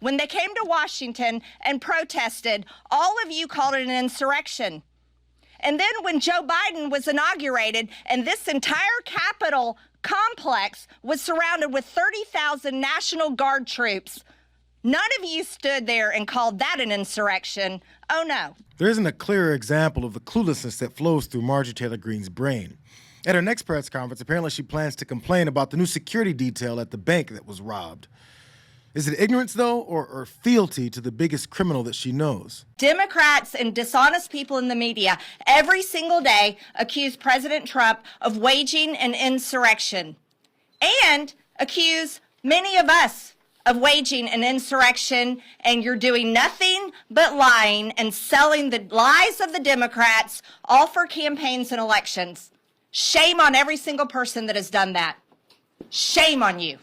When they came to Washington and protested, all of you called it an insurrection. And then when Joe Biden was inaugurated and this entire Capitol complex was surrounded with 30,000 National Guard troops, none of you stood there and called that an insurrection. Oh, no. There isn't a clearer example of the cluelessness that flows through Marjorie Taylor Greene's brain. At her next press conference, apparently she plans to complain about the new security detail at the bank that was robbed. Is it ignorance, though, or fealty to the biggest criminal that she knows? Democrats and dishonest people in the media every single day accuse President Trump of waging an insurrection and accuse many of us of waging an insurrection, and you're doing nothing but lying and selling the lies of the Democrats, all for campaigns and elections. Shame on every single person that has done that. Shame on you.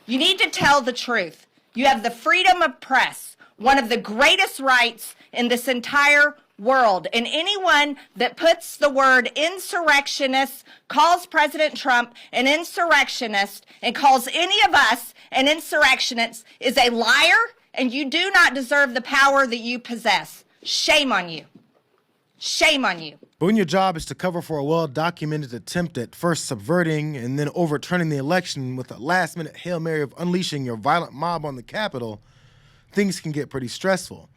You need to tell the truth. You have the freedom of press, one of the greatest rights in this entire world. And anyone that puts the word insurrectionist, calls President Trump an insurrectionist, and calls any of us an insurrectionist is a liar, and you do not deserve the power that you possess. Shame on you. Shame on you. But when your job is to cover for a well-documented attempt at first subverting and then overturning the election with a last-minute Hail Mary of unleashing your violent mob on the Capitol, things can get pretty stressful.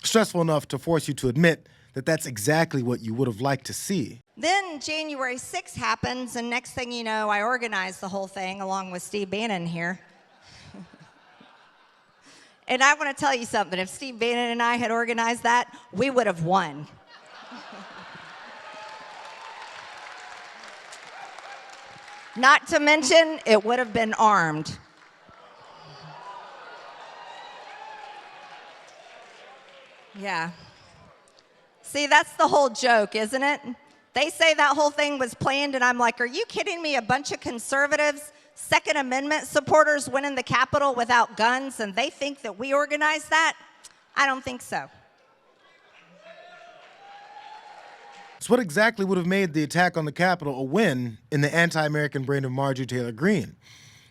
Stressful enough to force you to admit that that's exactly what you would have liked to see. Then January 6th happens, and next thing you know, I organized the whole thing along with Steve Bannon here. And I want to tell you something. If Steve Bannon and I had organized that, we would have won. Not to mention, it would have been armed. Yeah. See, that's the whole joke, isn't it? They say that whole thing was planned, and I'm like, are you kidding me? A bunch of conservatives, Second Amendment supporters went in the Capitol without guns, and they think that we organized that? I don't think so. So what exactly would have made the attack on the Capitol a win in the anti-American brain of Marjorie Taylor Greene?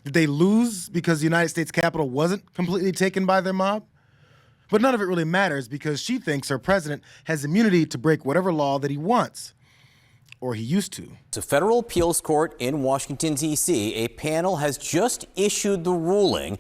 Did they lose because the United States Capitol wasn't completely taken by their mob? But none of it really matters because she thinks her president has immunity to break whatever law that he wants. Or he used to. The federal appeals court in Washington, D.C., a panel has just issued the ruling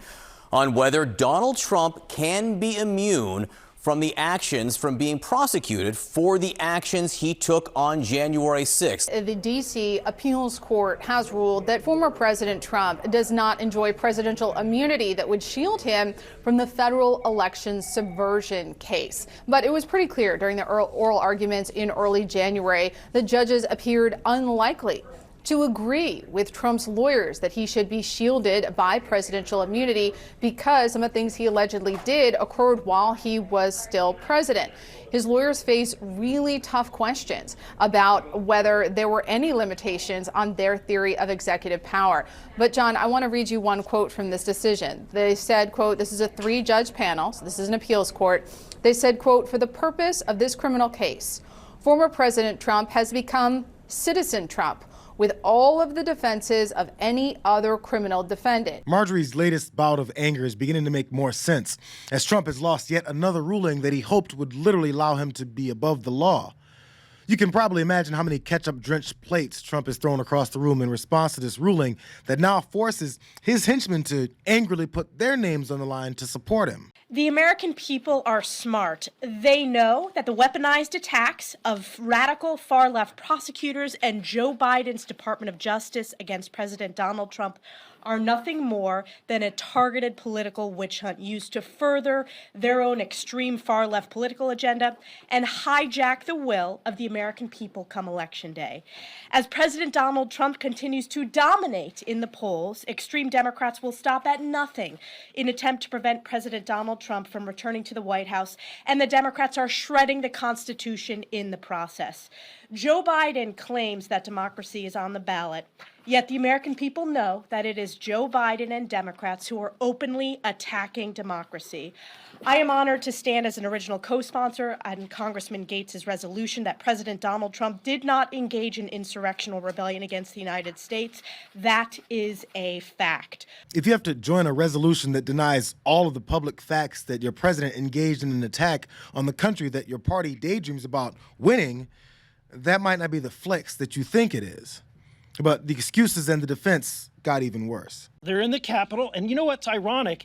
on whether Donald Trump can be immune from the actions, from being prosecuted for the actions he took on January 6th. The D.C. appeals court has ruled that former President Trump does not enjoy presidential immunity that would shield him from the federal election subversion case. But it was pretty clear during the oral arguments in early January, the judges appeared unlikely to agree with Trump's lawyers that he should be shielded by presidential immunity because some of the things he allegedly did occurred while he was still president. His lawyers face really tough questions about whether there were any limitations on their theory of executive power. But John, I want to read you one quote from this decision. They said, quote, this is a 3-judge panel, so this is an appeals court. They said, quote, for the purpose of this criminal case, former President Trump has become Citizen Trump, with all of the defenses of any other criminal defendant. Marjorie's latest bout of anger is beginning to make more sense, as Trump has lost yet another ruling that he hoped would literally allow him to be above the law. You can probably imagine how many ketchup-drenched plates Trump has thrown across the room in response to this ruling that now forces his henchmen to angrily put their names on the line to support him. The American people are smart. They know that the weaponized attacks of radical far-left prosecutors and Joe Biden's Department of Justice against President Donald Trump are nothing more than a targeted political witch hunt used to further their own extreme far-left political agenda and hijack the will of the American people come Election Day. As President Donald Trump continues to dominate in the polls, extreme Democrats will stop at nothing in attempt to prevent President Donald Trump from returning to the White House, and the Democrats are shredding the Constitution in the process. Joe Biden claims that democracy is on the ballot. Yet the American people know that it is Joe Biden and Democrats who are openly attacking democracy. I am honored to stand as an original co-sponsor on Congressman Gates' resolution that President Donald Trump did not engage in insurrectional rebellion against the United States. That is a fact. If you have to join a resolution that denies all of the public facts that your president engaged in an attack on the country that your party daydreams about winning, that might not be the flex that you think it is. But the excuses and the defense got even worse. They're in the Capitol, and you know what's ironic?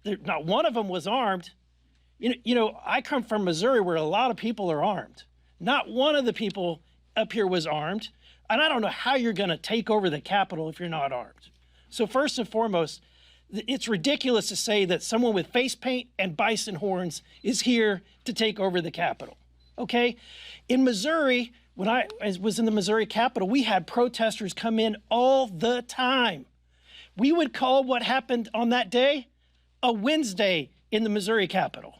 Not one of them was armed. I come from Missouri where a lot of people are armed. Not one of the people up here was armed, and I don't know how you're going to take over the Capitol if you're not armed. So first and foremost, it's ridiculous to say that someone with face paint and bison horns is here to take over the Capitol, okay? In Missouri, when I was in the Missouri Capitol, we had protesters come in all the time. We would call what happened on that day a Wednesday in the Missouri Capitol.